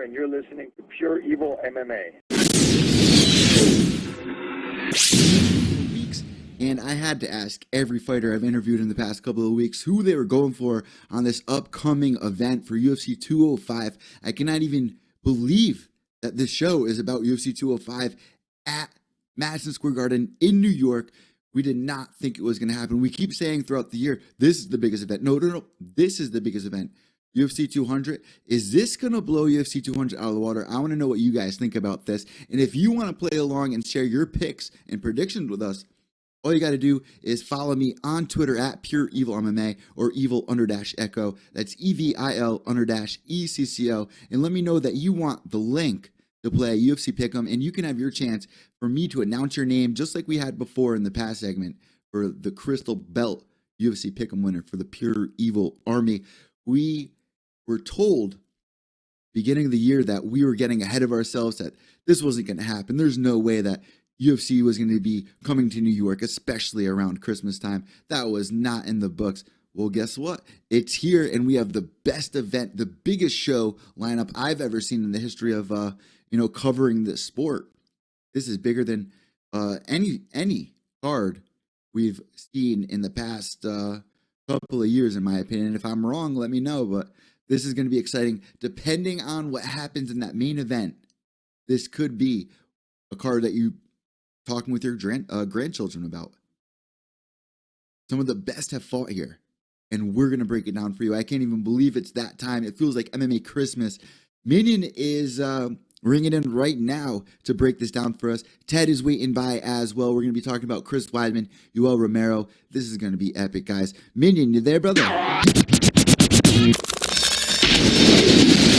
and you're listening to Pure Evil MMA. And I had to ask every fighter I've interviewed in the past couple of weeks who they were going for on this upcoming event for UFC 205. I cannot even believe that this show is about UFC 205 at Madison Square Garden in New York. We did not think it was going to happen. We keep saying throughout the year, this is the biggest event. No. This is the biggest event. UFC 200. Is this going to blow UFC 200 out of the water? I want to know what you guys think about this. And if you want to play along and share your picks and predictions with us, all you got to do is follow me on Twitter at Pure Evil MMA or Evil_Echo. That's EVIL_ECCO. And let me know that you want the link to play UFC Pick'em, and you can have your chance for me to announce your name, just like we had before in the past segment for the Crystal Belt UFC Pick'em winner for the Pure Evil Army. We were told beginning of the year that we were getting ahead of ourselves, that this wasn't going to happen. There's no way that UFC was going to be coming to New York, especially around Christmas time. That was not in the books. Well, guess what? It's here, and we have the best event, the biggest show lineup I've ever seen in the history of, covering this sport. This is bigger than any card we've seen in the past couple of years, in my opinion. If I'm wrong, let me know, but this is going to be exciting. Depending on what happens in that main event, this could be a card that you talking with your grandchildren about. Some of the best have fought here, and we're going to break it down for you. I can't even believe it's that time. It feels like MMA Christmas. Minion is ringing in right now to break this down for us. Ted is waiting by as well. We're going to be talking about Chris Weidman, Yoel Romero. This is going to be epic, guys. Minion, you there, brother?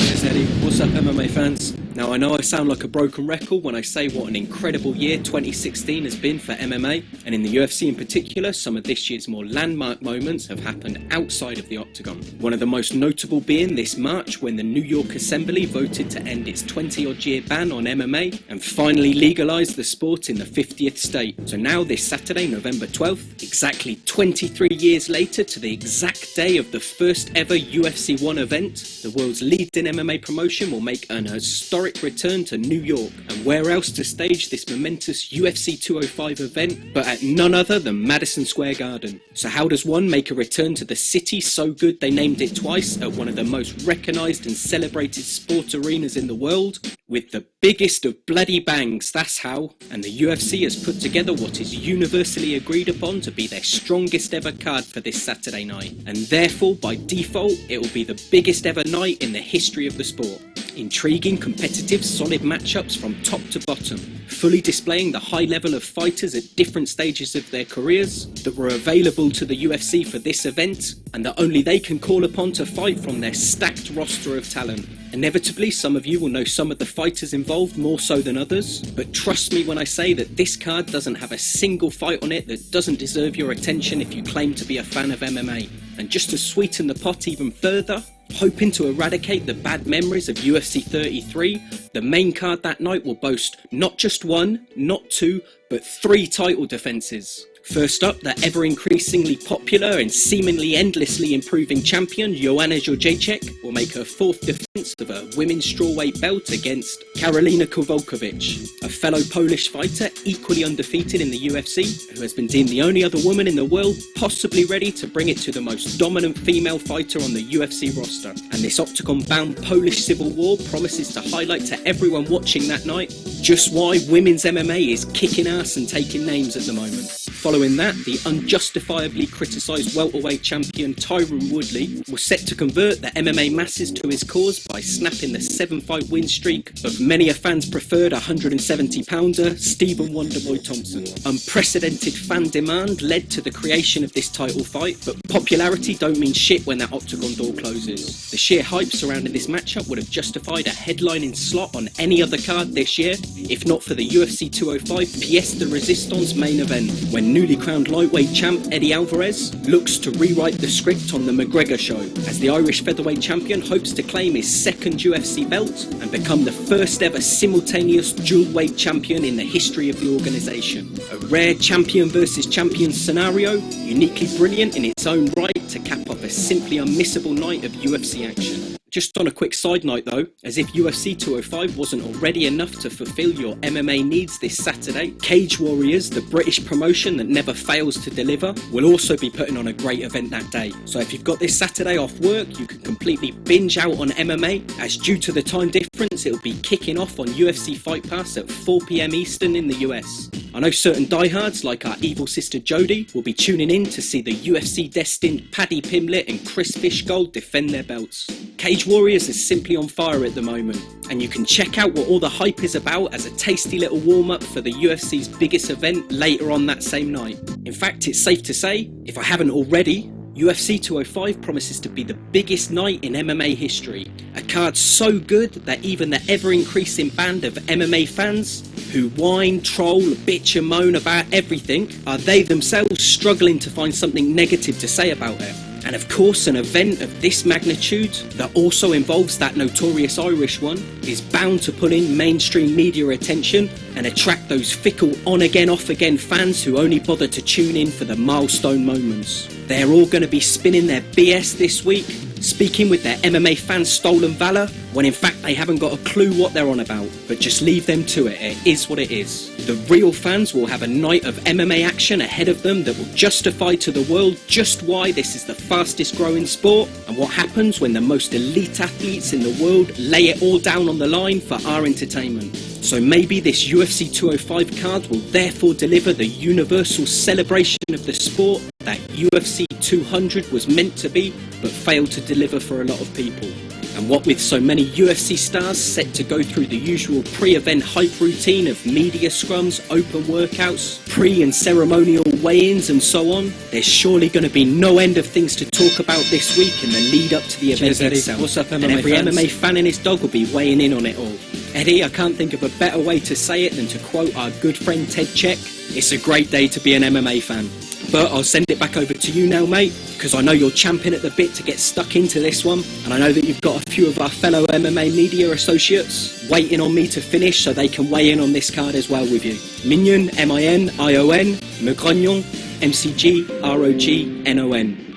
Yes, Eddie. What's up, MMA fans? Now, I know I sound like a broken record when I say what an incredible year 2016 has been for MMA, and in the UFC in particular, some of this year's more landmark moments have happened outside of the octagon. One of the most notable being this March, when the New York Assembly voted to end its 20-odd year ban on MMA and finally legalized the sport in the 50th state. So now this Saturday, November 12th, exactly 23 years later to the exact day of the first ever UFC 1 event, the world's leading MMA promotion will make an historic return to New York. And where else to stage this momentous UFC 205 event but at none other than Madison Square Garden. So how does one make a return to the city so good they named it twice at one of the most recognised and celebrated sport arenas in the world? With the biggest of bloody bangs, that's how. And the UFC has put together what is universally agreed upon to be their strongest ever card for this Saturday night. And therefore, by default, it will be the biggest ever night in the history of the sport. Intriguing, competitive, solid matchups from top to bottom, fully displaying the high level of fighters at different stages of their careers that were available to the UFC for this event, and that only they can call upon to fight from their stacked roster of talent. Inevitably, some of you will know some of the fighters involved more so than others, but trust me when I say that this card doesn't have a single fight on it that doesn't deserve your attention if you claim to be a fan of MMA. And just to sweeten the pot even further, hoping to eradicate the bad memories of UFC 33, the main card that night will boast not just one, not two, but 3 title defences. First up, the ever-increasingly popular and seemingly endlessly improving champion, Joanna Jędrzejczyk, will make her 4th defence of her women's strawweight belt against Karolina Kowalkiewicz, a fellow Polish fighter equally undefeated in the UFC, who has been deemed the only other woman in the world possibly ready to bring it to the most dominant female fighter on the UFC roster. And this octagon-bound Polish civil war promises to highlight to everyone watching that night just why women's MMA is kicking ass and taking names at the moment. Following that, the unjustifiably criticised welterweight champion Tyron Woodley was set to convert the MMA masses to his cause by snapping the 7-fight win streak of many a fan's preferred 170-pounder Stephen Wonderboy Thompson. Unprecedented fan demand led to the creation of this title fight, but popularity don't mean shit when that octagon door closes. The sheer hype surrounding this matchup would have justified a headlining slot on any other card this year, if not for the UFC 205 Pièce de Résistance main event, when newly crowned lightweight champ Eddie Alvarez looks to rewrite the script on the McGregor show, as the Irish featherweight champion hopes to claim his 2nd UFC belt and become the first ever simultaneous dual weight champion in the history of the organisation. A rare champion versus champion scenario, uniquely brilliant in its own right to cap off a simply unmissable night of UFC action. Just on a quick side note though, as if UFC 205 wasn't already enough to fulfill your MMA needs this Saturday, Cage Warriors, the British promotion that never fails to deliver, will also be putting on a great event that day. So if you've got this Saturday off work, you can completely binge out on MMA, as due to the time difference it'll be kicking off on UFC Fight Pass at 4 PM Eastern in the US. I know certain diehards like our evil sister Jodie will be tuning in to see the UFC destined Paddy Pimblett and Chris Fishgold defend their belts. Cage Warriors is simply on fire at the moment, and you can check out what all the hype is about as a tasty little warm-up for the UFC's biggest event later on that same night. In fact, it's safe to say, if I haven't already, UFC 205 promises to be the biggest night in MMA history. A card so good that even the ever-increasing band of MMA fans who whine, troll, bitch and moan about everything are they themselves struggling to find something negative to say about it. And of course, an event of this magnitude that also involves that notorious Irish one is bound to pull in mainstream media attention and attract those fickle on-again, off-again fans who only bother to tune in for the milestone moments. They're all going to be spinning their BS this week, speaking with their MMA fans' stolen valour, when in fact they haven't got a clue what they're on about. But just leave them to it, it is what it is. The real fans will have a night of MMA action ahead of them that will justify to the world just why this is the fastest growing sport, and what happens when the most elite athletes in the world lay it all down on the line for our entertainment. So maybe this UFC 205 card will therefore deliver the universal celebration of the sport that UFC 200 was meant to be, but failed to deliver for a lot of people. And what with so many UFC stars set to go through the usual pre-event hype routine of media scrums, open workouts, pre and ceremonial weigh-ins and so on, there's surely going to be no end of things to talk about this week in the lead up to the event itself. What's up, MMA and every fans? MMA fan and his dog will be weighing in on it all. Eddie, I can't think of a better way to say it than to quote our good friend Ted Czech, "It's a great day to be an MMA fan." But I'll send it back over to you now, mate, because I know you're champing at the bit to get stuck into this one, and I know that you've got a few of our fellow MMA media associates waiting on me to finish so they can weigh in on this card as well with you. Minion, M-I-N-I-O-N, McGrognon, M-C-G-R-O-G-N-O-N.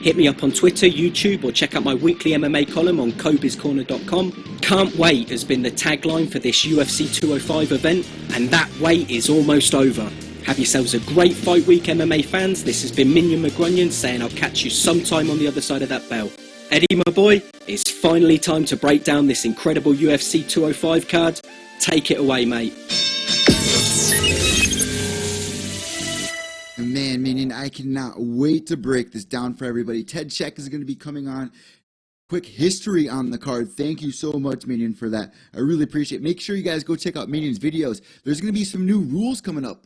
Hit me up on Twitter, YouTube, or check out my weekly MMA column on kobiscorner.com. Can't wait has been the tagline for this UFC 205 event, and that wait is almost over. Have yourselves a great fight week, MMA fans. This has been Minion McGrognon saying I'll catch you sometime on the other side of that bell. Eddie, my boy, it's finally time to break down this incredible UFC 205 card. Take it away, mate. Man, Minion, I cannot wait to break this down for everybody. Ted Czech is going to be coming on. Quick history on the card. Thank you so much, Minion, for that. I really appreciate it. Make sure you guys go check out Minion's videos. There's going to be some new rules coming up.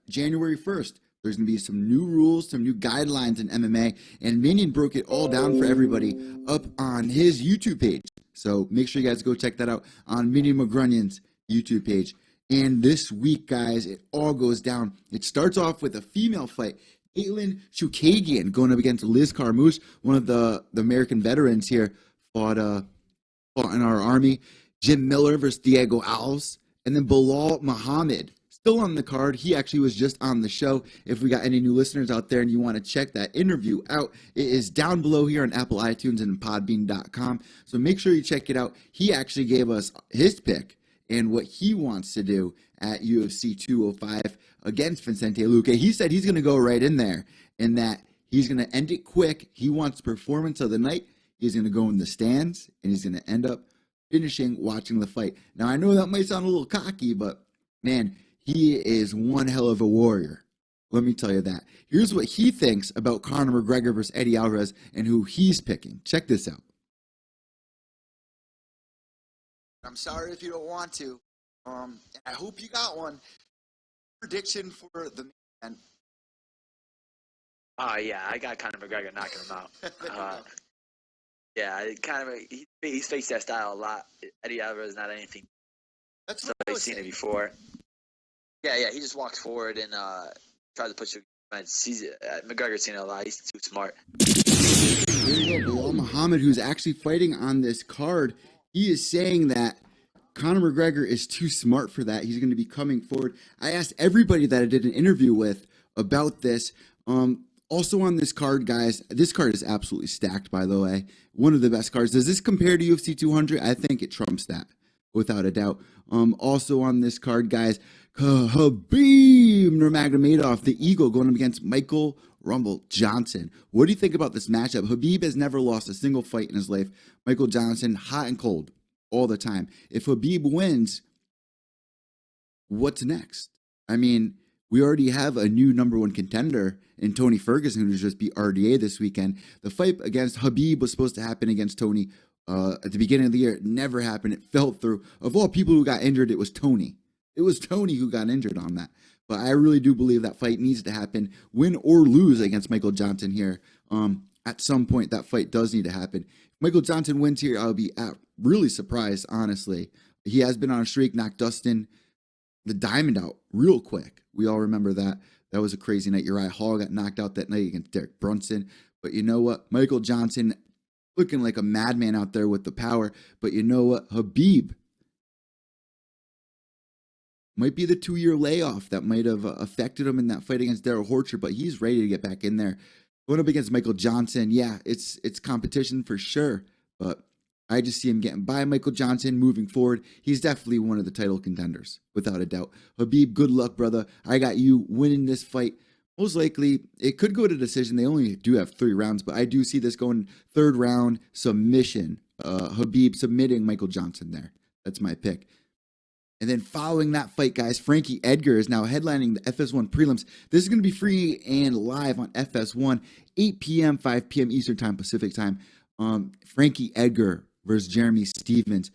January 1st, there's going to be some new rules, some new guidelines in MMA, and Minion broke it all down for everybody up on his YouTube page. So make sure you guys go check that out on Minion McGrognon's YouTube page. And this week, guys, it all goes down. It starts off with a female fight. Caitlin Chookagian going up against Liz Carmouche, one of the American veterans here, fought in our army. Jim Miller versus Diego Alves, and then Bilal Muhammad. Still on the card. He actually was just on the show. If we got any new listeners out there and you want to check that interview out, it is down below here on Apple iTunes and podbean.com. So make sure you check it out. He actually gave us his pick and what he wants to do at UFC 205 against Vicente Luque. He said he's going to go right in there and that he's going to end it quick. He wants performance of the night. He's going to go in the stands and he's going to end up finishing watching the fight. Now, I know that might sound a little cocky, but man, he is one hell of a warrior. Let me tell you that. Here's what he thinks about Conor McGregor versus Eddie Alvarez and who he's picking. Check this out. I'm sorry if you don't want to. I hope you got one. Prediction for the man. Yeah, I got Conor McGregor knocking him out. Yeah, he's faced that style a lot. Eddie Alvarez is not anything. That's So what I I've was seen it saying. before. Yeah, he just walks forward and tries to push the McGregor's seen it a lot. He's too smart. There you go, Bilal Muhammad, who's actually fighting on this card. He is saying that Conor McGregor is too smart for that. He's going to be coming forward. I asked everybody that I did an interview with about this. Also on this card, guys, this card is absolutely stacked, by the way. One of the best cards. Does this compare to UFC 200? I think it trumps that, without a doubt. Also on this card, guys, Khabib Nurmagomedov, the Eagle, going up against Michael Rumble Johnson. What do you think about this matchup? Khabib has never lost a single fight in his life. Michael Johnson, hot and cold all the time. If Khabib wins, what's next? I mean, we already have a new #1 contender in Tony Ferguson, who just beat RDA this weekend. The fight against Khabib was supposed to happen against Tony at the beginning of the year. It never happened. It fell through. Of all people who got injured, it was Tony. It was Tony who got injured on that. But I really do believe that fight needs to happen, win or lose against Michael Johnson here. At some point, that fight does need to happen. If Michael Johnson wins here, I'll be really surprised, honestly. He has been on a streak, knocked Dustin the Diamond out real quick. We all remember that. That was a crazy night. Uriah Hall got knocked out that night against Derek Brunson. But you know what? Michael Johnson looking like a madman out there with the power. But you know what? Khabib might be the 2-year layoff that might have affected him in that fight against Darrell Horcher, but he's ready to get back in there. Going up against Michael Johnson, yeah, it's competition for sure, but I just see him getting by Michael Johnson moving forward. He's definitely one of the title contenders, without a doubt. Khabib, good luck, brother. I got you winning this fight. Most likely, it could go to decision. They only do have 3 rounds, but I do see this going 3rd round submission. Khabib submitting Michael Johnson there. That's my pick. And then following that fight, guys, Frankie Edgar is now headlining the FS1 prelims. This is going to be free and live on FS1, 8 p.m., 5 p.m. Eastern Time, Pacific Time. Frankie Edgar versus Jeremy Stephens.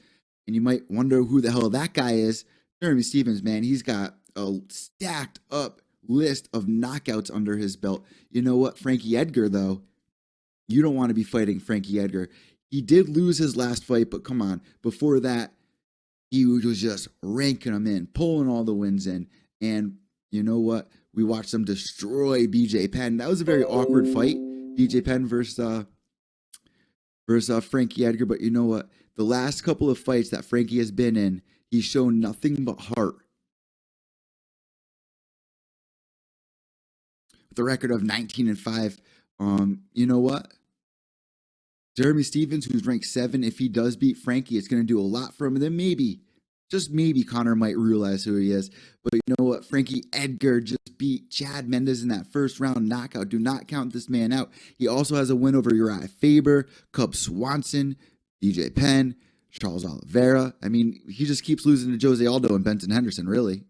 And you might wonder who the hell that guy is. Jeremy Stephens, man, he's got a stacked up list of knockouts under his belt. You know what? Frankie Edgar, though, you don't want to be fighting Frankie Edgar. He did lose his last fight, but come on. Before that, he was just ranking them in, pulling all the wins in. And you know what? We watched him destroy BJ Penn. That was a very awkward fight, BJ Penn versus Frankie Edgar. But you know what? The last couple of fights that Frankie has been in, he's shown nothing but heart. With a record of 19-5. You know what? Jeremy Stephens, who's ranked 7, if he does beat Frankie, it's going to do a lot for him. And then maybe, just maybe, Conor might realize who he is. But you know what? Frankie Edgar just beat Chad Mendes in that 1st round knockout. Do not count this man out. He also has a win over Uriah Faber, Cub Swanson, BJ Penn, Charles Oliveira. I mean, he just keeps losing to Jose Aldo and Benson Henderson, really.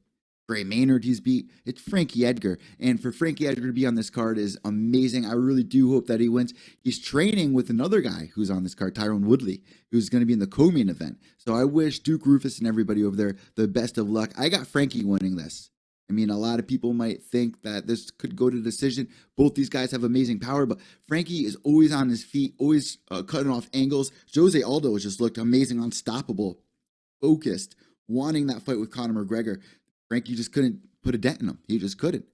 Gray Maynard he's beat. It's Frankie Edgar. And for Frankie Edgar to be on this card is amazing. I really do hope that he wins. He's training with another guy who's on this card, Tyrone Woodley, who's going to be in the co-main event. So I wish Duke Rufus and everybody over there the best of luck. I got Frankie winning this. I mean, a lot of people might think that this could go to decision. Both these guys have amazing power, but Frankie is always on his feet, always cutting off angles. Jose Aldo has just looked amazing, unstoppable, focused, wanting that fight with Conor McGregor. Frankie just couldn't put a dent in him. He just couldn't.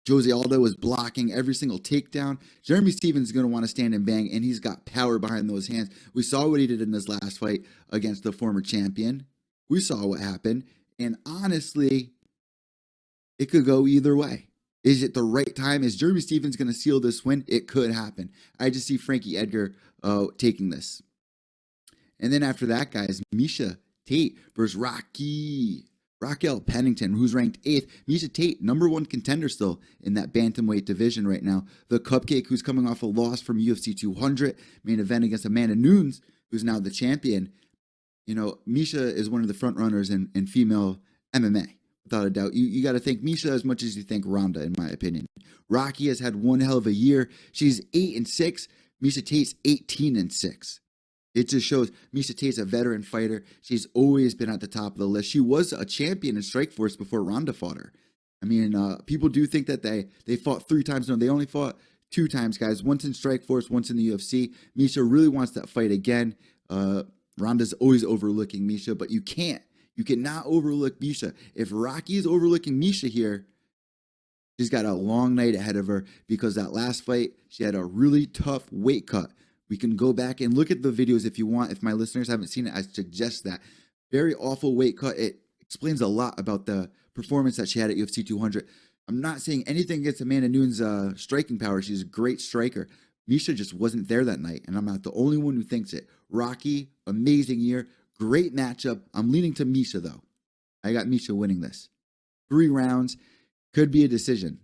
Jose Aldo was blocking every single takedown. Jeremy Stephens is going to want to stand and bang, and he's got power behind those hands. We saw what he did in his last fight against the former champion. We saw what happened. And honestly, it could go either way. Is it the right time? Is Jeremy Stephens going to seal this win? It could happen. I just see Frankie Edgar taking this. And then after that, guys, Miesha Tate versus Raquel Pennington, who's ranked 8th. Miesha Tate, #1 contender still in that bantamweight division right now. The Cupcake, who's coming off a loss from UFC 200, main event against Amanda Nunes, who's now the champion. You know, Miesha is one of the front runners in female MMA, without a doubt. You got to thank Miesha as much as you thank Ronda, in my opinion. Rocky has had one hell of a year. She's 8-6. Miesha Tate's 18-6. It just shows Miesha Tate's a veteran fighter. She's always been at the top of the list. She was a champion in Strikeforce before Ronda fought her. I mean, people do think that they fought 3 times. No, they only fought 2 times, guys. Once in Strikeforce, once in the UFC. Miesha really wants that fight again. Ronda's always overlooking Miesha, but you can't. You cannot overlook Miesha. If Rocky is overlooking Miesha here, she's got a long night ahead of her because that last fight, she had a really tough weight cut. We can go back and look at the videos if you want. If my listeners haven't seen it, I suggest that. Very awful weight cut. It explains a lot about the performance that she had at UFC 200. I'm not saying anything against Amanda Nunes' striking power. She's a great striker. Misha just wasn't there that night, and I'm not the only one who thinks it. Rocky, amazing year, great matchup. I'm leaning to Misha, though. I got Misha winning this. 3 rounds, could be a decision.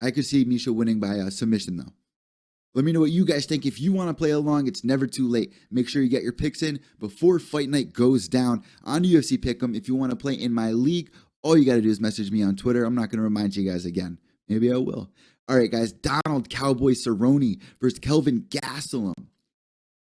I could see Misha winning by submission, though. Let me know what you guys think. If you want to play along, it's never too late. Make sure you get your picks in before fight night goes down on UFC Pick'em. If you want to play in my league, all you got to do is message me on Twitter. I'm not going to remind you guys again. Maybe I will. All right, guys. Donald Cowboy Cerrone versus Kelvin Gastelum.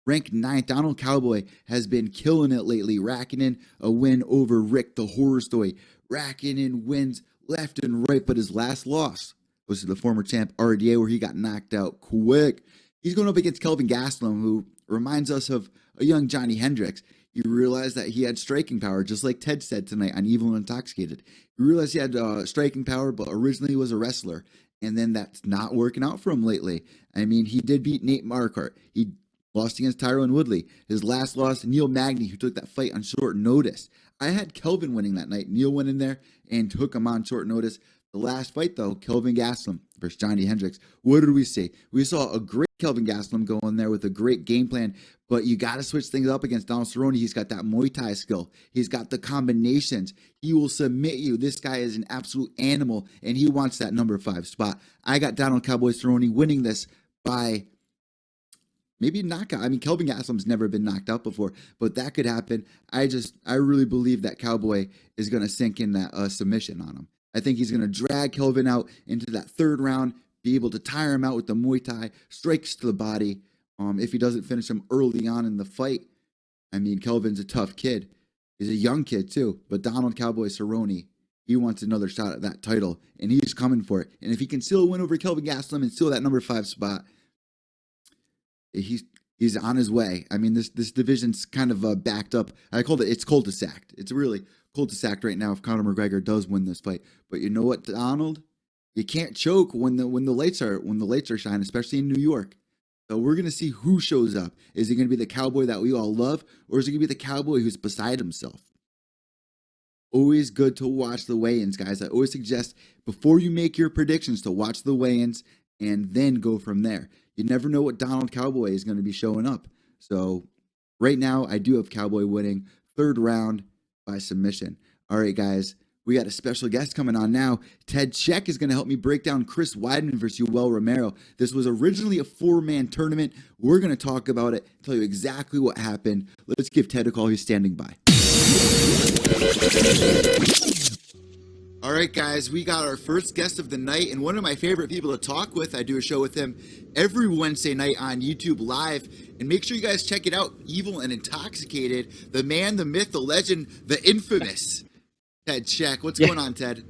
Ranked 9th, Donald Cowboy has been killing it lately, racking in a win over Rick the Horror Story, racking in wins left and right, but his last loss was to the former champ RDA, where he got knocked out quick. He's going up against Kelvin Gastelum, who reminds us of a young Johnny Hendricks. You realize that he had striking power, just like Ted said tonight on Evil and Intoxicated. You realize he had striking power, but originally he was a wrestler, and then that's not working out for him lately. I mean, he did beat Nate Marquardt. He lost against Tyrone Woodley. His last loss, Neil Magny, who took that fight on short notice. I had Kelvin winning that night. Neil went in there and took him on short notice. The last fight, though, Kelvin Gastelum versus Johnny Hendricks. What did we see? We saw a great Kelvin Gastelum go in there with a great game plan, but you got to switch things up against Donald Cerrone. He's got that Muay Thai skill. He's got the combinations. He will submit you. This guy is an absolute animal, and he wants that number 5 spot. I got Donald Cowboy Cerrone winning this by maybe a knockout. I mean, Kelvin Gastelum's never been knocked out before, but that could happen. I really believe that Cowboy is going to sink in that submission on him. I think he's going to drag Kelvin out into that 3rd round, be able to tire him out with the Muay Thai, strikes to the body. If he doesn't finish him early on in the fight, I mean, Kelvin's a tough kid. He's a young kid too, but Donald Cowboy Cerrone, he wants another shot at that title, and he's coming for it. And if he can still win over Kelvin Gastelum and steal that number 5 spot, he's on his way. I mean, this division's kind of backed up. I called it's cul-de-sacked. It's really cul-de-sacked right now if Conor McGregor does win this fight. But you know what, Donald? You can't choke when the lights are shining, especially in New York. So we're gonna see who shows up. Is it gonna be the cowboy that we all love, or is it gonna be the cowboy who's beside himself? Always good to watch the weigh-ins, guys. I always suggest before you make your predictions to watch the weigh-ins and then go from there. You never know what Donald Cowboy is going to be showing up. So right now, I do have Cowboy winning 3rd round by submission. All right, guys, we got a special guest coming on now. Ted Czech is going to help me break down Chris Weidman versus Yoel Romero. This was originally a 4-man tournament. We're going to talk about it, tell you exactly what happened. Let's give Ted a call. He's standing by. All right, guys, we got our first guest of the night and one of my favorite people to talk with. I do a show with him every Wednesday night on YouTube Live. And make sure you guys check it out, Evil and Intoxicated, the man, the myth, the legend, the infamous Ted Czech. What's going on, Ted?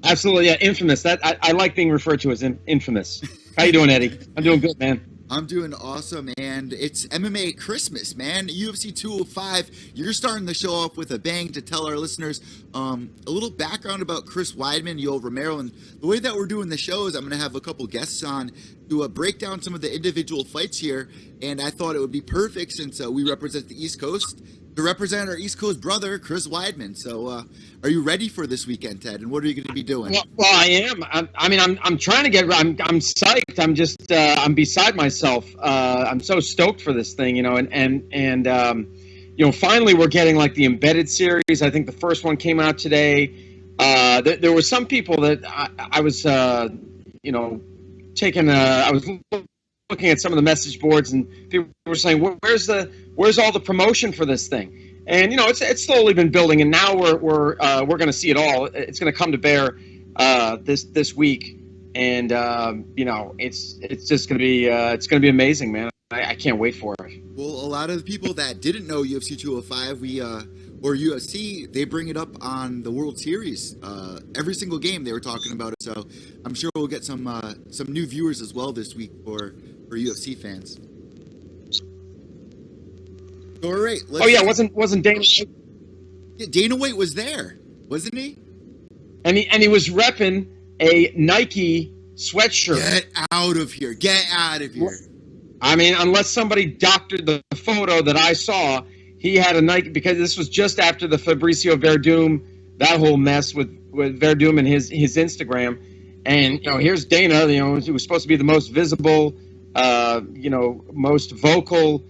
Absolutely, yeah, infamous. That I like being referred to as infamous. How you doing, Eddie? I'm doing good, man. I'm doing awesome, and it's MMA Christmas, man. UFC 205, you're starting the show off with a bang to tell our listeners a little background about Chris Weidman, Yoel Romero, and the way that we're doing the show is I'm going to have a couple guests on to break down some of the individual fights here, and I thought it would be perfect since we represent the East Coast to represent our East Coast brother, Chris Weidman. So are you ready for this weekend, Ted, and what are you going to be doing? Well, I am. I'm trying to get. I'm psyched. I'm just. I'm beside myself. I'm so stoked for this thing, and finally we're getting like the embedded series. I think the first one came out today. There were some people that I was, taking. I was looking at some of the message boards, and people were saying, "Where's all the promotion for this thing?" And it's slowly been building, and now we're going to see it all. It's going to come to bear this week, and it's just going to be it's going to be amazing, man. I can't wait for it. Well, a lot of the people that didn't know UFC 205, or UFC, they bring it up on the World Series. Every single game they were talking about it, so I'm sure we'll get some new viewers as well this week for UFC fans. All right. Wasn't Dana? Yeah, Dana White was there, wasn't he? And he was repping a Nike sweatshirt. Get out of here! Get out of here! I mean, unless somebody doctored the photo that I saw, he had a Nike, because this was just after the Fabricio Verdum, that whole mess with Verdum and his Instagram, and here's Dana, who was supposed to be the most visible, most vocal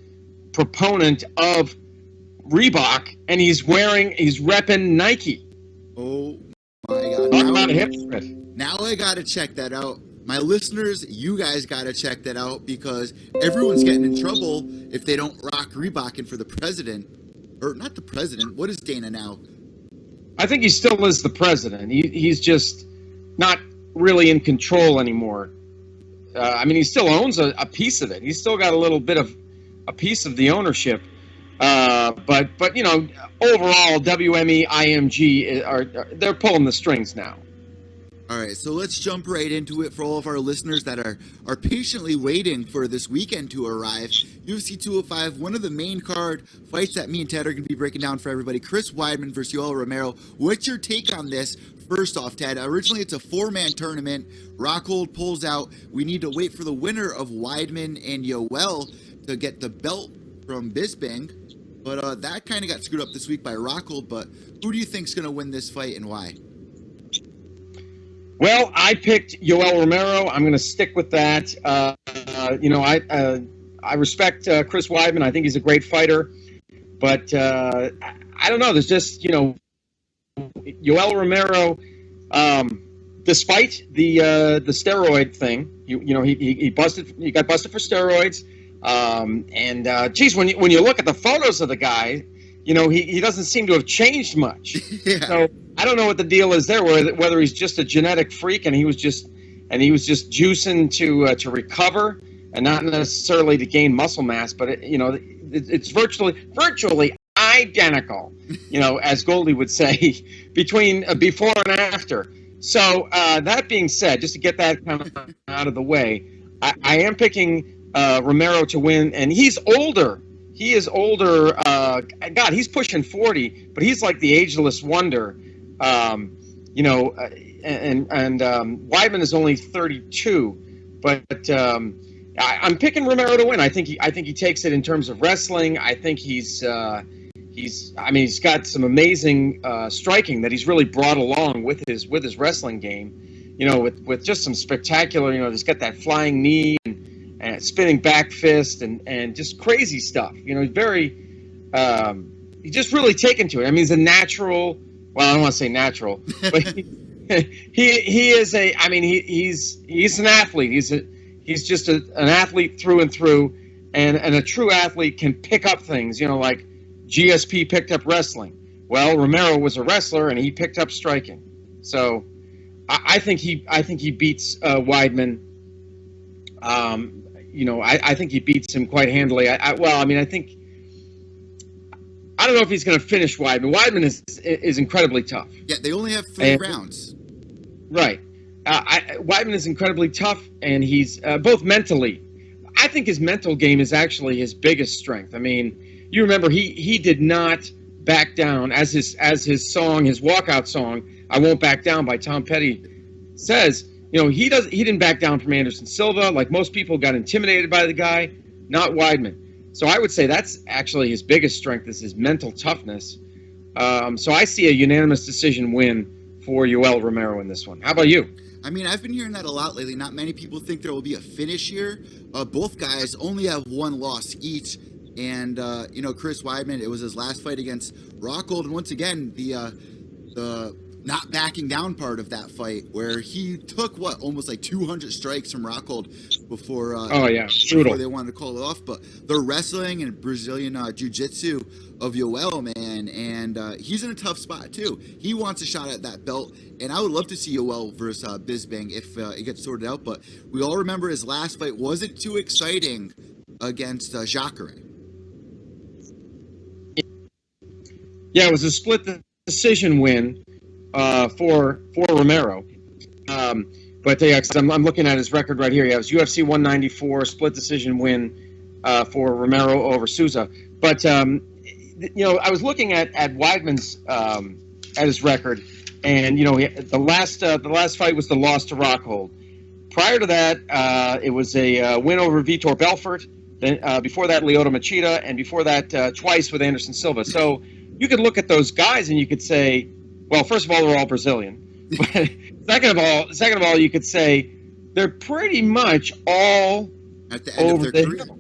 proponent of Reebok, and he's repping Nike. Oh my God! Talk about a hypocrite. Now I gotta check that out. My listeners, you guys gotta check that out, because everyone's getting in trouble if they don't rock Reebokin for the president. Or not the president. What is Dana now? I think he still is the president. He's just not really in control anymore. He still owns a piece of it. He's still got a little bit of a piece of the ownership. But overall, WME, IMG they're pulling the strings now. All right, so let's jump right into it for all of our listeners that are patiently waiting for this weekend to arrive. UFC 205, one of the main card fights that me and Ted are going to be breaking down for everybody. Chris Weidman versus Yoel Romero. What's your take on this? First off, Ted, originally it's a 4-man tournament. Rockhold pulls out. We need to wait for the winner of Weidman and Yoel to get the belt from Bisping. But that kind of got screwed up this week by Rockhold. But who do you think's going to win this fight and why? Well, I picked Yoel Romero. I'm going to stick with that. I respect Chris Weidman. I think he's a great fighter. But I don't know. There's just, Yoel Romero, despite the steroid thing, he got busted for steroids. When you look at the photos of the guy, he doesn't seem to have changed much. Yeah. So I don't know what the deal is there, whether he's just a genetic freak and he was just juicing to recover and not necessarily to gain muscle mass, but it's virtually identical, as Goldie would say, between before and after. So that being said, just to get that kind of out of the way, I am picking Romero to win, and he's older. He is older. God, he's pushing 40, but he's like the ageless wonder. Weidman is only 32, but I'm picking Romero to win. I think he takes it in terms of wrestling. I think he's got some amazing striking that he's really brought along with his wrestling game. With just some spectacular. He's got that flying knee and spinning back fist and just crazy stuff. He's very he's just really taken to it. He's a natural. Well, I don't want to say natural, but he is a. He's an athlete. He's just an athlete through and through, and a true athlete can pick up things. Like GSP picked up wrestling. Well, Romero was a wrestler and he picked up striking. So I think he beats Weidman. I think he beats him quite handily. I don't know if he's going to finish Weidman. Weidman is incredibly tough. Yeah, they only have 3 rounds. Right. Weidman is incredibly tough, and he's both mentally. I think his mental game is actually his biggest strength. You remember he did not back down, as his song, his walkout song, "I Won't Back Down" by Tom Petty says. He didn't back down from Anderson Silva. Like most people, got intimidated by the guy. Not Weidman. So I would say that's actually his biggest strength, is his mental toughness. So I see a unanimous decision win for Yoel Romero in this one. How about you? I've been hearing that a lot lately. Not many people think there will be a finish here. Both guys only have 1 loss each. And, Chris Weidman, it was his last fight against Rockhold. And once again, the not backing down part of that fight, where he took almost like 200 strikes from Rockhold before before they wanted to call it off. But the wrestling and Brazilian jiu-jitsu of Yoel, man, and he's in a tough spot too. He wants a shot at that belt, and I would love to see Yoel versus Bisping if it gets sorted out. But we all remember his last fight wasn't too exciting against Jacare. Yeah, it was a split decision win for Romero. But yeah, because I'm looking at his record right here. He has UFC 194 split decision win for Romero over Souza. But I was looking at Weidman's at his record, and the last fight was the loss to Rockhold. Prior to that, it was a win over Vitor Belfort. Then before that, Lyoto Machida, and before that, twice with Anderson Silva. So you could look at those guys and you could say, well, first of all, they're all Brazilian. But second of all, you could say they're pretty much all At the end over of their the career. hill.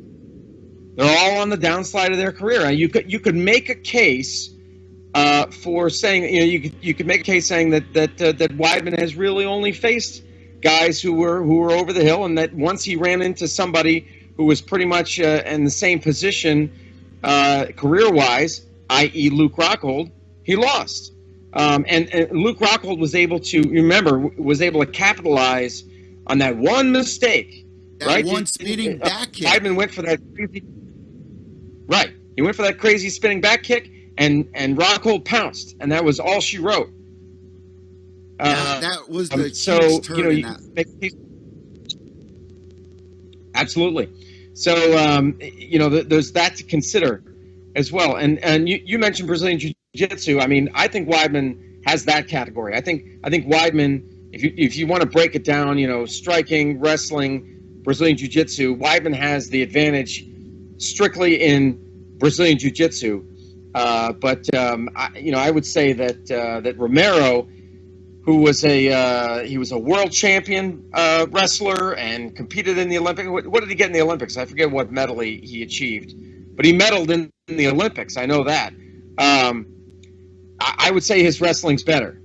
They're all on the downside of their career. And you could make a case for saying, you could make a case saying that Weidman has really only faced guys who were over the hill, and that once he ran into somebody who was pretty much in the same position career-wise, i.e. Luke Rockhold, he lost. And Luke Rockhold was able to capitalize on that one mistake. That right? one spinning back kick. Weidman went for that crazy. Right, he went for that crazy spinning back kick, and Rockhold pounced, and that was all she wrote. That was the huge turn in that. Absolutely. So there's that to consider as well. And you mentioned Brazilian Jiu-Jitsu. I mean, I think Weidman has that category. I think Weidman, if you want to break it down, striking, wrestling, Brazilian Jiu-Jitsu, Weidman has the advantage strictly in Brazilian Jiu-Jitsu. But I would say that Romero, who was he was a world champion wrestler and competed in the Olympics. What did he get in the Olympics? I forget what medal he achieved, but he medaled in the Olympics. I know that. I would say his wrestling's better.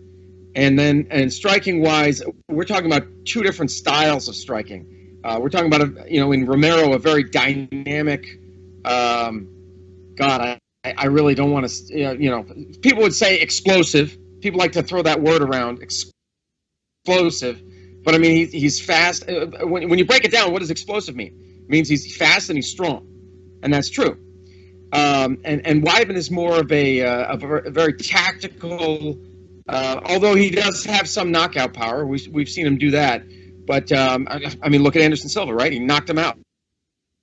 And striking wise, we're talking about two different styles of striking. We're talking about in Romero, a very dynamic. I really don't want to. People would say explosive. People like to throw that word around, explosive. But I mean, he's fast. When you break it down, what does explosive mean? It means he's fast and he's strong, and that's true. And Weidman is more of a very tactical. Although he does have some knockout power, we've seen him do that. But I mean, look at Anderson Silva, right? He knocked him out,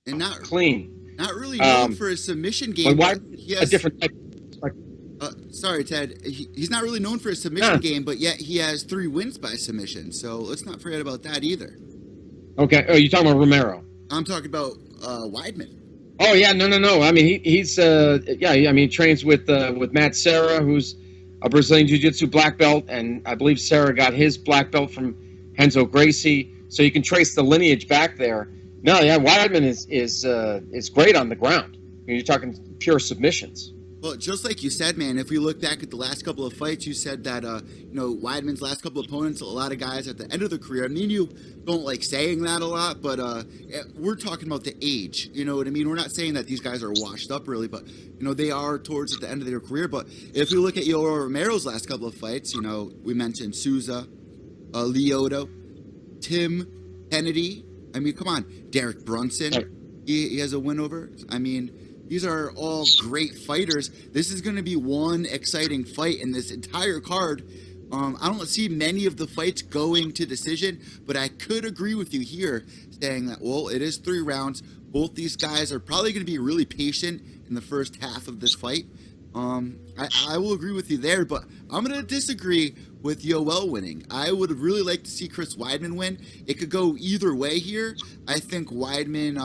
and not clean. Not really known for his submission game. He has a different type. Sorry, Ted. He's not really known for his submission game, but yet he has 3 wins by submission. So let's not forget about that either. Okay. Oh, you're talking about Romero? I'm talking about Weidman. Oh yeah, no. I mean, he's he trains with Matt Serra, who's a Brazilian Jiu-Jitsu black belt, and I believe Serra got his black belt from Renzo Gracie. So you can trace the lineage back there. No, yeah, Weidman is great on the ground. You're talking pure submissions. Well, just like you said, man, if we look back at the last couple of fights, you said that, Weidman's last couple of opponents, a lot of guys at the end of their career. I mean, you don't like saying that a lot, but we're talking about the age. You know what I mean? We're not saying that these guys are washed up, really, but, they are towards at the end of their career. But if you look at Yoel Romero's last couple of fights, we mentioned Souza, Lyoto, Tim Kennedy. I mean, come on. Derek Brunson, he has a win over. I mean, these are all great fighters. This is going to be one exciting fight in this entire card. I don't see many of the fights going to decision, but I could agree with you here saying that, well, it is 3 rounds. Both these guys are probably going to be really patient in the first half of this fight. I will agree with you there, but I'm going to disagree with Yoel winning. I would really like to see Chris Weidman win. It could go either way here. I think Weidman...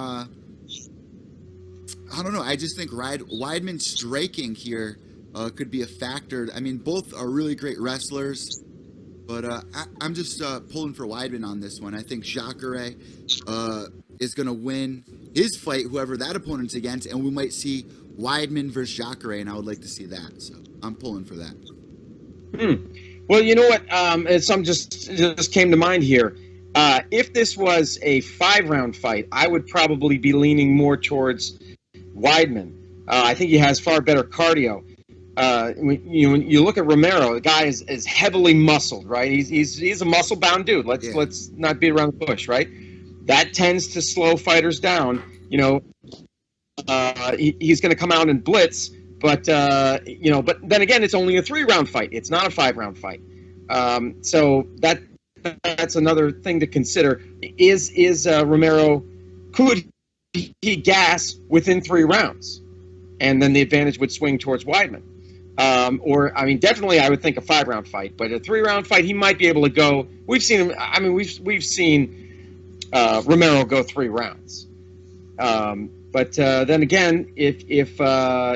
I don't know. I just think Weidman striking here could be a factor. I mean, both are really great wrestlers, but I'm just pulling for Weidman on this one. I think Jacare is going to win his fight, whoever that opponent's against, and we might see Weidman versus Jacare, and I would like to see that. So I'm pulling for that. Well, you know what? Something just came to mind here. If this was a 5-round fight, I would probably be leaning more towards Weidman. I think he has far better cardio. When you look at Romero, the guy is heavily muscled, right? He's a muscle-bound dude. Let's not beat around the bush, right? That tends to slow fighters down. He's going to come out and blitz, but then again, it's only a 3-round fight. It's not a 5-round fight. So that's another thing to consider. Is Romero, could he gas within 3 rounds, and then the advantage would swing towards Weidman? Definitely I would think a 5-round fight, but a 3-round fight, he might be able to go. We've seen him. I mean, we've seen Romero go 3 rounds. But then again, if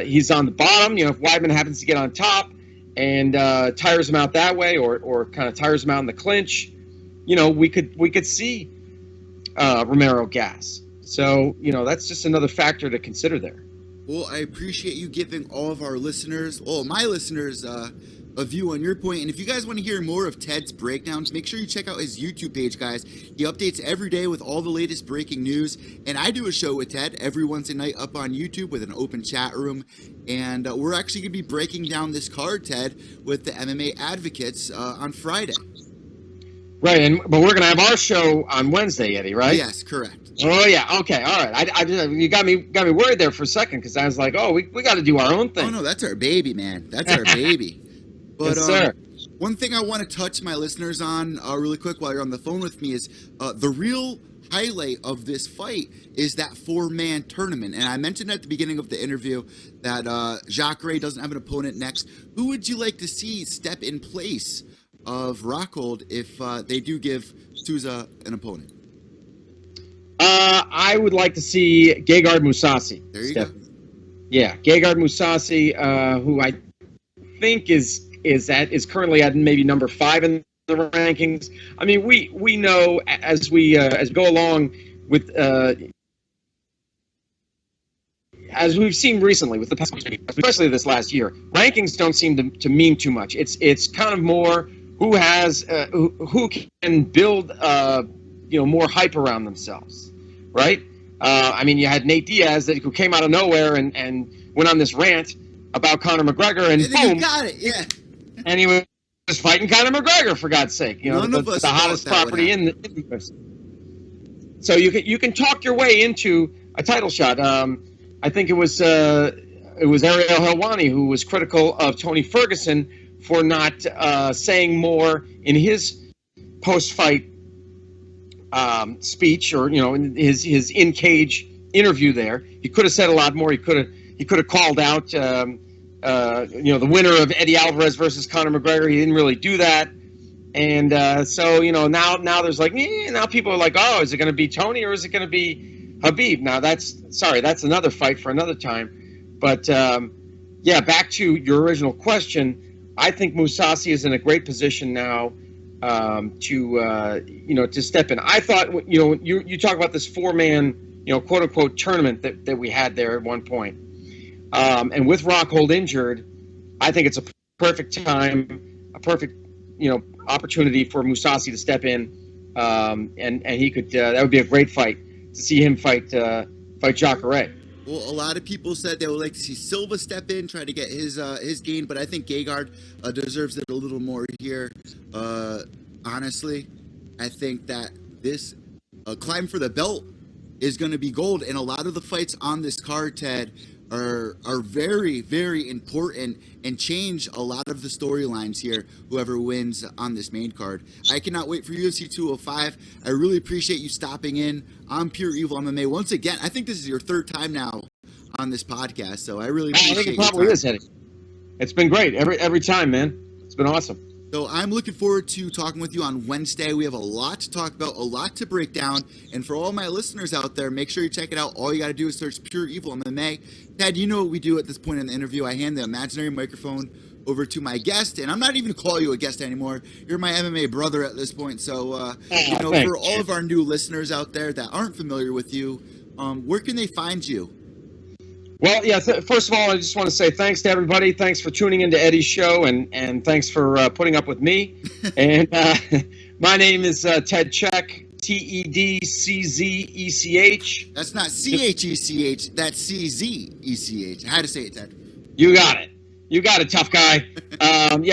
he's on the bottom, if Weidman happens to get on top and tires him out that way, or kind of tires him out in the clinch, you know, we could see Romero gas. So, you know, that's just another factor to consider there. Well, I appreciate you giving all of our listeners, my listeners, a view on your point. And if you guys want to hear more of Ted's breakdowns, make sure you check out his YouTube page, guys. He updates every day with all the latest breaking news. And I do a show with Ted every Wednesday night up on YouTube with an open chat room. And we're actually going to be breaking down this card, Ted, with the MMA advocates on Friday. Right, but we're going to have our show on Wednesday, Eddie, right? Yes, correct. Oh yeah, okay, all right. You got me worried there for a second, because I was like, oh, we got to do our own thing. Oh no, that's our baby, man. That's our baby. But yes, sir. One thing I want to touch my listeners on really quick while you're on the phone with me is the real highlight of this fight is that 4-man tournament. And I mentioned at the beginning of the interview that Jacare doesn't have an opponent next. Who would you like to see step in place of Rockhold if they do give Souza an opponent? I would like to see Gegard Mousasi. There you go. Yeah, Gegard Mousasi, who I think is currently at maybe number 5 in the rankings. I mean, we know as we go along with as we've seen recently with the past, especially this last year, rankings don't seem to mean too much. It's kind of more who has who can build more hype around themselves, right? I mean, you had Nate Diaz who came out of nowhere and went on this rant about Conor McGregor, and boom, you got it, yeah. And he was fighting Conor McGregor, for God's sake. You know, the hottest property in the UFC. So you can talk your way into a title shot. I think it was Ariel Helwani who was critical of Tony Ferguson for not saying more in his post-fight speech, or in his in-cage interview there. He could have said a lot more. He could have called out the winner of Eddie Alvarez versus Conor McGregor. He didn't really do that. And so now there's like, now people are like, oh, is it going to be Tony or is it going to be Habib? Now that's another fight for another time. But back to your original question, I think Mousasi is in a great position now to step in. I thought, you talk about this 4-man, quote unquote tournament that we had there at one point. And with Rockhold injured, I think it's a perfect time, a perfect, opportunity for Mousasi to step in, and he could. That would be a great fight to see him fight Jacare. Well, a lot of people said they would like to see Silva step in, try to get his gain, but I think Gegard deserves it a little more here. Honestly, I think that this climb for the belt is going to be gold, and a lot of the fights on this card, Ted, are very, very important and change a lot of the storylines here, whoever wins on this main card. I cannot wait for UFC 205. I really appreciate you stopping in on Pure Evil MMA. Once again, I think this is your 3rd time now on this podcast, so I really appreciate it. I think it probably is, Eddie. It's been great every time, man. It's been awesome. So I'm looking forward to talking with you on Wednesday. We have a lot to talk about, a lot to break down. And for all my listeners out there, make sure you check it out. All you got to do is search Pure Evil MMA. Ted, you know what we do at this point in the interview. I hand the imaginary microphone over to my guest, and I'm not even going to call you a guest anymore. You're my MMA brother at this point. So, for all of our new listeners out there that aren't familiar with you, where can they find you? Well, yeah, first of all, I just want to say thanks to everybody. Thanks for tuning into Eddie's show, and thanks for putting up with me. And my name is Ted Czech, TEDCZECH. That's not CHECH, that's CZECH. I had to say it, Ted. You got it. You got it, tough guy.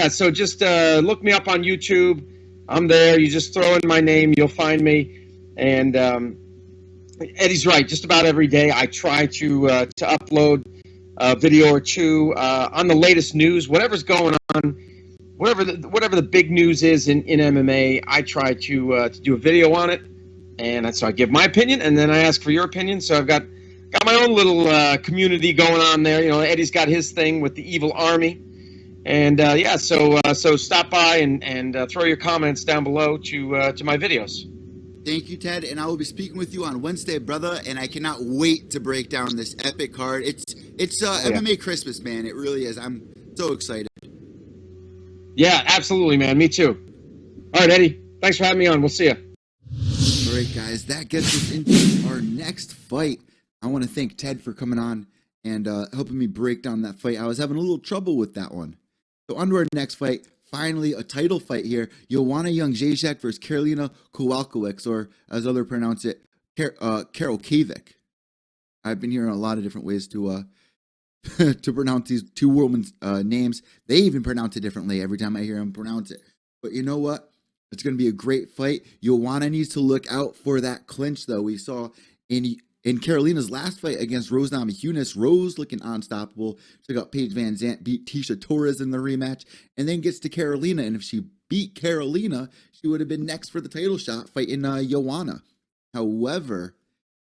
So just look me up on YouTube. I'm there. You just throw in my name, you'll find me. And Eddie's right. Just about every day, I try to upload a video or two on the latest news, whatever's going on, whatever the big news is in MMA. I try to do a video on it, and so I give my opinion, and then I ask for your opinion. So I've got my own little community going on there. Eddie's got his thing with the Evil Army, and so stop by and throw your comments down below to my videos. Thank you, Ted, and I will be speaking with you on Wednesday, brother, and I cannot wait to break down this epic card. It's MMA Christmas, man. It really is. I'm so excited. Yeah, absolutely, man. Me too. All right, Eddie. Thanks for having me on. We'll see you. All right, guys, that gets us into our next fight. I want to thank Ted for coming on and helping me break down that fight. I was having a little trouble with that one. So on to our next fight. Finally, a title fight here. Joanna Jędrzejczyk versus Karolina Kowalkiewicz, or as others pronounce it, Karol Kavik. I've been hearing a lot of different ways to to pronounce these two women's names. They even pronounce it differently every time I hear them pronounce it. But you know what? It's going to be a great fight. Joanna needs to look out for that clinch, though. We saw in Carolina's last fight against Rose Namajunas, Rose looking unstoppable. Took out Paige Van Zandt, beat Tisha Torres in the rematch, and then gets to Carolina. And if she beat Carolina, she would have been next for the title shot fighting Joanna. However,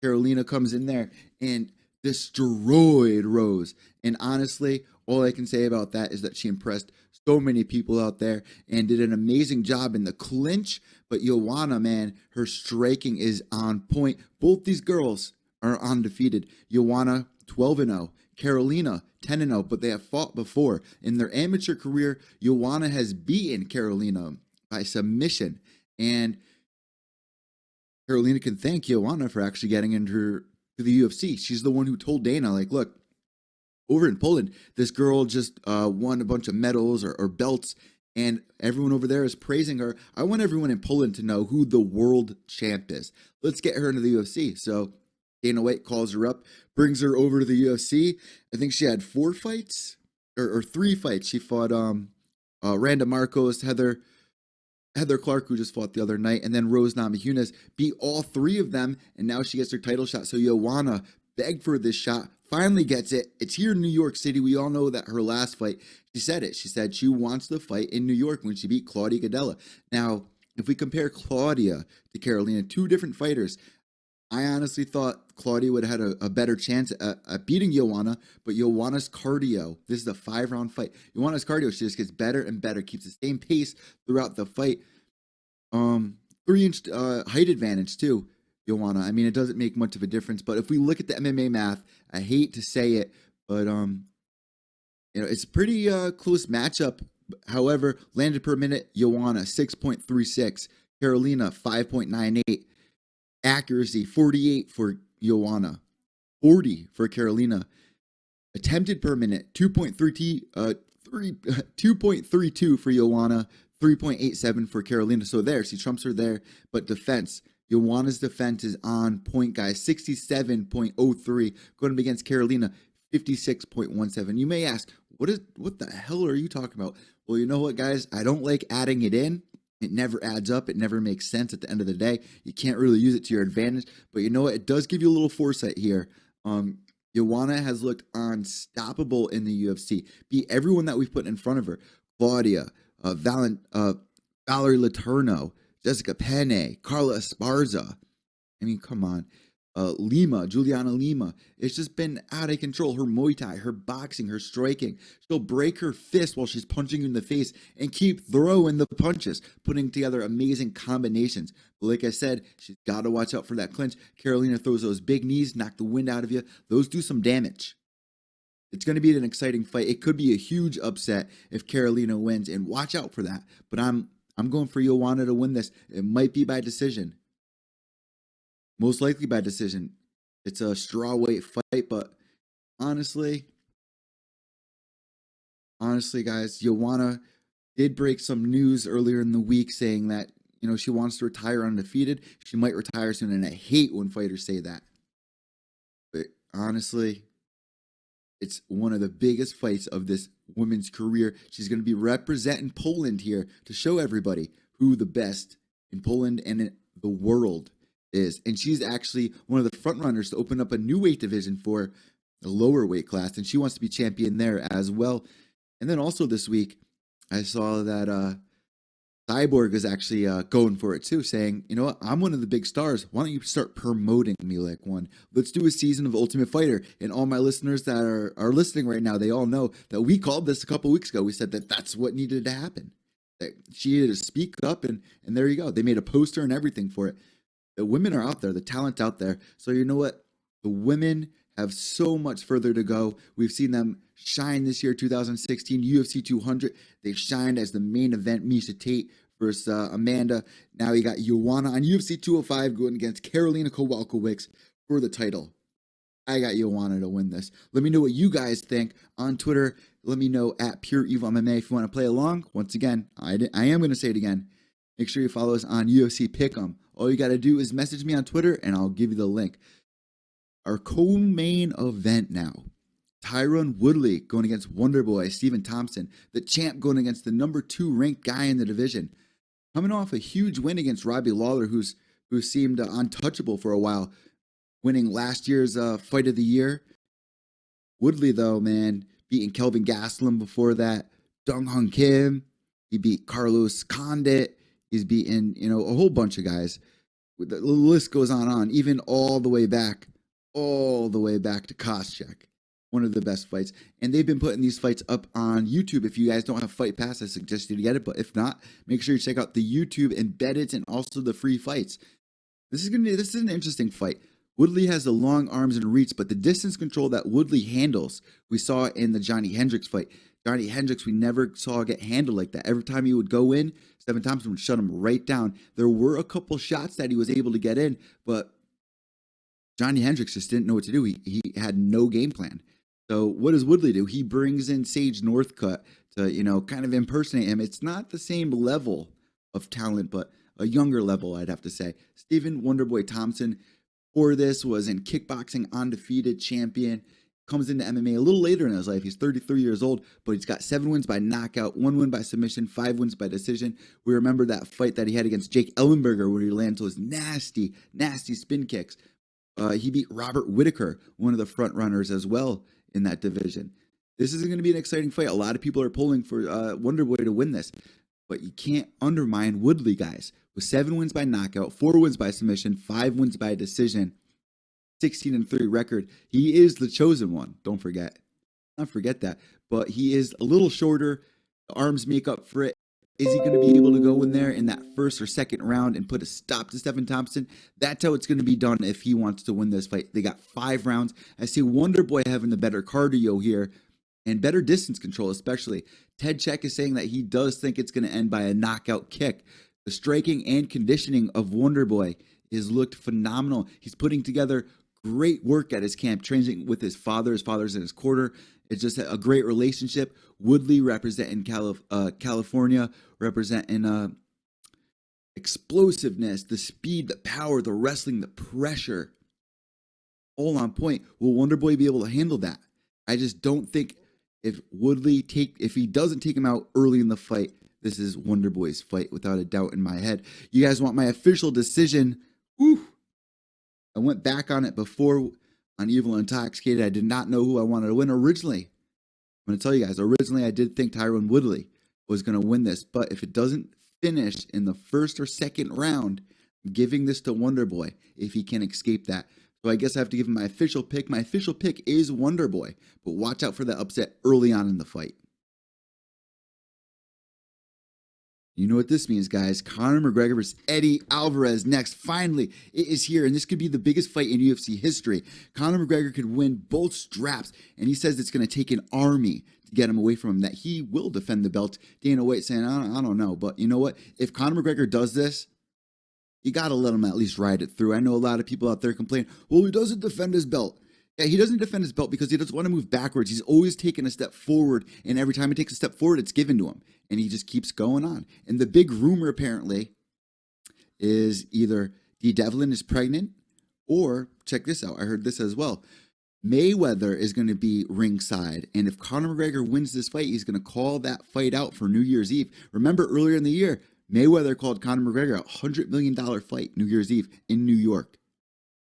Carolina comes in there and destroyed Rose. And honestly, all I can say about that is that she impressed so many people out there and did an amazing job in the clinch. But Joanna, man, her striking is on point. Both these girls are undefeated. Joanna 12-0, Carolina 10-0, but they have fought before. In their amateur career, Joanna has beaten Carolina by submission. And Carolina can thank Joanna for actually getting into the UFC. She's the one who told Dana, like, look, over in Poland, this girl just won a bunch of medals or belts, and everyone over there is praising her. I want everyone in Poland to know who the world champ is. Let's get her into the UFC. So Dana White calls her up, brings her over to the UFC. I think she had 4 fights or 3 fights. She fought Randa Marcos, Heather Clark, who just fought the other night, and then Rose Namajunas, beat all 3 of them, and now she gets her title shot. So Joanna begged for this shot, finally gets it. It's here in New York City. We all know that her last fight, she said it. She said she wants to fight in New York when she beat Claudia Gadelha. Now, if we compare Claudia to Carolina, 2 different fighters, I honestly thought Claudia would have had a better chance at beating Joanna, but Joanna's cardio, this is a 5-round fight. Joanna's cardio, she just gets better and better, keeps the same pace throughout the fight. 3-inch height advantage too, Joanna. I mean, it doesn't make much of a difference, but if we look at the MMA math, I hate to say it, but it's a pretty close matchup. However, landed per minute, Joanna 6.36, Carolina 5.98. Accuracy 48 for Joanna, 40 for Carolina. Attempted per minute 2.32 for Joanna, 3.87 for Carolina. So there, she trumps her there. But defense, Joanna's defense is on point, guys. 67.03 going up against Carolina, 56.17. You may ask, what the hell are you talking about? Well, you know what, guys? I don't like adding it in. It never adds up. It never makes sense at the end of the day. You can't really use it to your advantage. But you know what? It does give you a little foresight here. Joanna has looked unstoppable in the UFC. Beat everyone that we've put in front of her. Claudia, Valerie Letourneau, Jessica Penne, Carla Esparza. I mean, come on. Juliana Lima. It's just been out of control. Her Muay Thai, her boxing, her striking. She'll break her fist while she's punching you in the face and keep throwing the punches, putting together amazing combinations. But like I said, she's got to watch out for that clinch. Carolina throws those big knees, knock the wind out of you. Those do some damage. It's going to be an exciting fight. It could be a huge upset if Carolina wins, and watch out for that. But I'm going for Joanna to win this. It might be by decision. Most likely by decision. It's a strawweight fight, but honestly, guys, Joanna did break some news earlier in the week saying that, she wants to retire undefeated. She might retire soon, and I hate when fighters say that. But honestly, it's one of the biggest fights of this woman's career. She's going to be representing Poland here to show everybody who the best in Poland and in the world is. And she's actually one of the front runners to open up a new weight division for the lower weight class, and she wants to be champion there as well. And then also this week, I saw that Cyborg is actually going for it too, saying, you know what, I'm one of the big stars. Why don't you start promoting me like one? Let's do a season of Ultimate Fighter. And all my listeners that are listening right now, they all know that we called this a couple weeks ago. We said that that's what needed to happen. That she needed to speak up, and there you go. They made a poster and everything for it. The women are out there, the talent's out there. So you know what? The women have so much further to go. We've seen them shined this year, 2016, UFC 200. They shined as the main event, Miesha Tate versus Amanda. Now you got Joanna on UFC 205 going against Karolina Kowalkiewicz for the title. I got Joanna to win this. Let me know what you guys think on Twitter. Let me know at Pure Evil MMA if you want to play along. Once again, I am going to say it again. Make sure you follow us on UFC Pick'em. All you got to do is message me on Twitter, and I'll give you the link. Our co-main event now. Tyron Woodley going against Wonderboy Stephen Thompson. The champ going against the number 2 ranked guy in the division. Coming off a huge win against Robbie Lawler, who seemed untouchable for a while, winning last year's Fight of the Year. Woodley, though, man, beating Kelvin Gastelum before that. Dong Hung Kim. He beat Carlos Condit. He's beaten, a whole bunch of guys. The list goes on, even all the way back to Koscheck. One of the best fights. And they've been putting these fights up on YouTube. If you guys don't have Fight Pass, I suggest you to get it. But if not, make sure you check out the YouTube embedded and also the free fights. This is an interesting fight. Woodley has the long arms and reach, but the distance control that Woodley handles, we saw in the Johnny Hendricks fight. Johnny Hendricks, we never saw get handled like that. Every time he would go in, Stephen Thompson would shut him right down. There were a couple shots that he was able to get in, but Johnny Hendricks just didn't know what to do. He had no game plan. So what does Woodley do? He brings in Sage Northcutt to, kind of impersonate him. It's not the same level of talent, but a younger level, I'd have to say. Stephen Wonderboy Thompson, for this, was in kickboxing, undefeated champion. Comes into MMA a little later in his life. He's 33 years old, but he's got 7 wins by knockout, 1 win by submission, 5 wins by decision. We remember that fight that he had against Jake Ellenberger where he landed those nasty, nasty spin kicks. He beat Robert Whitaker, one of the front runners as well in that division. This is going to be an exciting fight. A lot of people are pulling for Wonderboy to win this, but you can't undermine Woodley, guys. With 7 wins by knockout, 4 wins by submission, 5 wins by decision, 16-3 record. He is the chosen one. Don't forget that. But he is a little shorter. The arms make up for it. Is he going to be able to go in there in that first or second round and put a stop to Stephen Thompson? That's how it's going to be done if he wants to win this fight. They got 5 rounds. I see Wonderboy having the better cardio here and better distance control, especially. Ted Czech is saying that he does think it's going to end by a knockout kick. The striking and conditioning of Wonderboy has looked phenomenal. He's putting together great work at his camp, training with his father. His father's in his quarter. It's just a great relationship. Woodley representing California, representing explosiveness, the speed, the power, the wrestling, the pressure, all on point. Will Wonderboy be able to handle that? I just don't think if he doesn't take him out early in the fight, this is Wonderboy's fight without a doubt in my head. You guys want my official decision? Whew. I went back on it before on Evil Intoxicated. I did not know who I wanted to win originally. I'm going to tell you guys, originally I did think Tyron Woodley was going to win this, but if it doesn't finish in the first or second round, I'm giving this to Wonderboy if he can escape that. So I guess I have to give him my official pick. My official pick is Wonderboy, but watch out for the upset early on in the fight. You know what this means, guys. Conor McGregor versus Eddie Alvarez next. Finally, it is here, and this could be the biggest fight in UFC history. Conor McGregor could win both straps, and he says it's going to take an army to get him away from him, that he will defend the belt. Dana White saying, I don't know, but you know what? If Conor McGregor does this, you got to let him at least ride it through. I know a lot of people out there complain, well, he doesn't defend his belt. Yeah, he doesn't defend his belt because he doesn't want to move backwards. He's always taking a step forward, and every time he takes a step forward, it's given to him, and he just keeps going on. And the big rumor, apparently, is either Dee Devlin is pregnant, or, check this out, I heard this as well, Mayweather is going to be ringside, and if Conor McGregor wins this fight, he's going to call that fight out for New Year's Eve. Remember, earlier in the year, Mayweather called Conor McGregor a $100 million fight New Year's Eve in New York.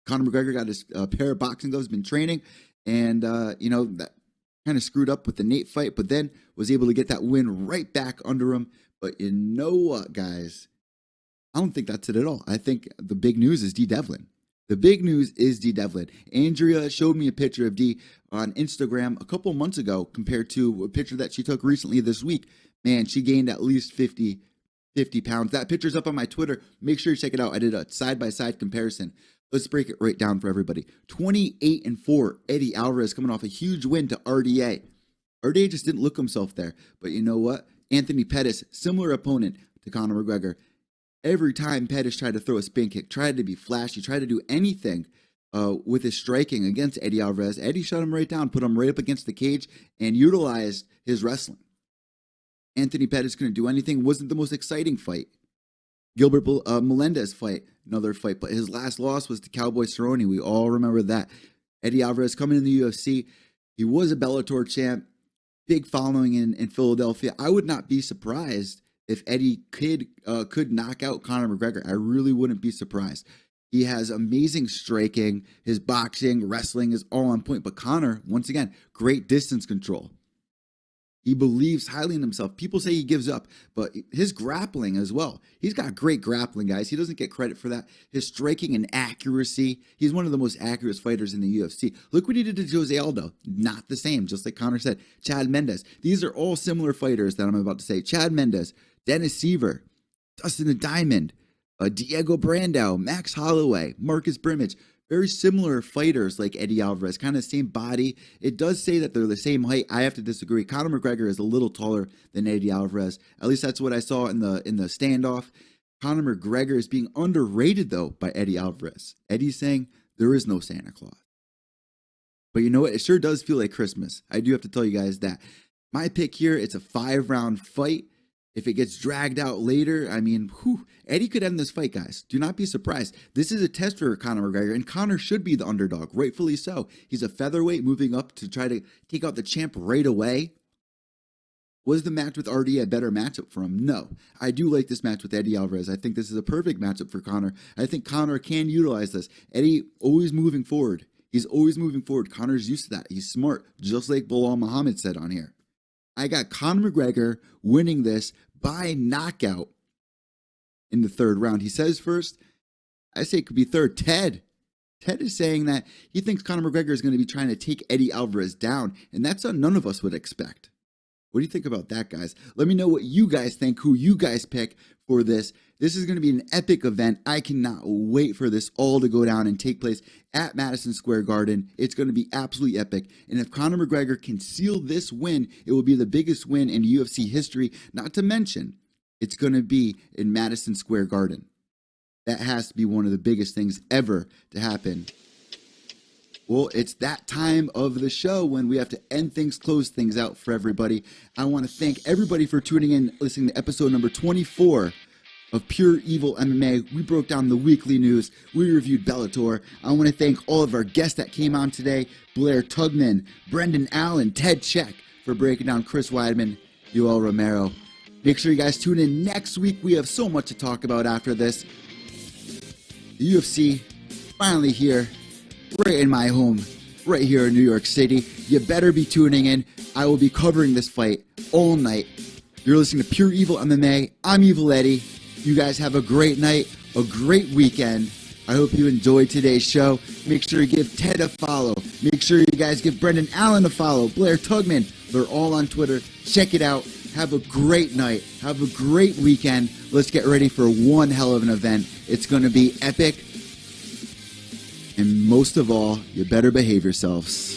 Conor McGregor got his pair of boxing gloves, been training, and, that kind of screwed up with the Nate fight, but then was able to get that win right back under him. But you know what, guys? I don't think that's it at all. I think the big news is Dee Devlin. The big news is Dee Devlin. Andrea showed me a picture of Dee on Instagram a couple months ago compared to a picture that she took recently this week. Man, she gained at least 50 pounds. That picture's up on my Twitter. Make sure you check it out. I did a side-by-side comparison. Let's break it right down for everybody. 28-4, Eddie Alvarez coming off a huge win to RDA. RDA just didn't look himself there. But you know what? Anthony Pettis, similar opponent to Conor McGregor. Every time Pettis tried to throw a spin kick, tried to be flashy, tried to do anything with his striking against Eddie Alvarez, Eddie shut him right down, put him right up against the cage, and utilized his wrestling. Anthony Pettis couldn't do anything. Wasn't the most exciting fight. Gilbert Melendez fight, another fight, but his last loss was to Cowboy Cerrone. We all remember that. Eddie Alvarez coming in the UFC. He was a Bellator champ, big following in Philadelphia. I would not be surprised if Eddie could knock out Conor McGregor. I really wouldn't be surprised. He has amazing striking. His boxing, wrestling is all on point. But Conor, once again, great distance control. He believes highly in himself. People say he gives up, but his grappling as well. He's got great grappling, guys. He doesn't get credit for that. His striking and accuracy. He's one of the most accurate fighters in the UFC. Look what he did to Jose Aldo. Not the same, just like Conor said. Chad Mendes. These are all similar fighters that I'm about to say. Chad Mendes, Dennis Seaver, Dustin the Diamond, Diego Brandao, Max Holloway, Marcus Brimage. Very similar fighters like Eddie Alvarez, kind of same body. It does say that they're the same height. I have to disagree. Conor McGregor is a little taller than Eddie Alvarez. At least that's what I saw in the standoff. Conor McGregor is being underrated, though, by Eddie Alvarez. Eddie's saying there is no Santa Claus. But you know what? It sure does feel like Christmas. I do have to tell you guys that. My pick here, it's a 5-round fight. If it gets dragged out later, I mean, Eddie could end this fight, guys. Do not be surprised. This is a test for Conor McGregor, and Conor should be the underdog, rightfully so. He's a featherweight moving up to try to take out the champ right away. Was the match with RDA a better matchup for him? No. I do like this match with Eddie Alvarez. I think this is a perfect matchup for Conor. I think Conor can utilize this. Eddie always moving forward. He's always moving forward. Conor's used to that. He's smart, just like Bilal Muhammad said on here. I got Conor McGregor winning this by knockout in the 3rd round. He says first, I say it could be 3rd. Ted is saying that he thinks Conor McGregor is going to be trying to take Eddie Alvarez down, and that's what none of us would expect. What do you think about that, guys? Let me know what you guys think, who you guys pick for this. This is going to be an epic event. I cannot wait for this all to go down and take place at Madison Square Garden. It's going to be absolutely epic. And if Conor McGregor can seal this win, it will be the biggest win in UFC history. Not to mention, it's going to be in Madison Square Garden. That has to be one of the biggest things ever to happen. Well, it's that time of the show when we have to end things, close things out for everybody. I want to thank everybody for tuning in, listening to episode number 24 of Pure Evil MMA. We broke down the weekly news. We reviewed Bellator. I want to thank all of our guests that came on today. Blair Tugman, Brendan Allen, Ted Czech for breaking down Chris Weidman, Yoel Romero. Make sure you guys tune in next week. We have so much to talk about after this. The UFC finally here. Right in my home, right here in New York City. You better be tuning in. I will be covering this fight all night. You're listening to Pure Evil MMA. I'm Evil Eddie. You guys have a great night, a great weekend. I hope you enjoyed today's show. Make sure you give Ted a follow. Make sure you guys give Brendan Allen a follow. Blair Tugman. They're all on Twitter. Check it out. Have a great night. Have a great weekend. Let's get ready for one hell of an event. It's going to be epic. And most of all, you better behave yourselves.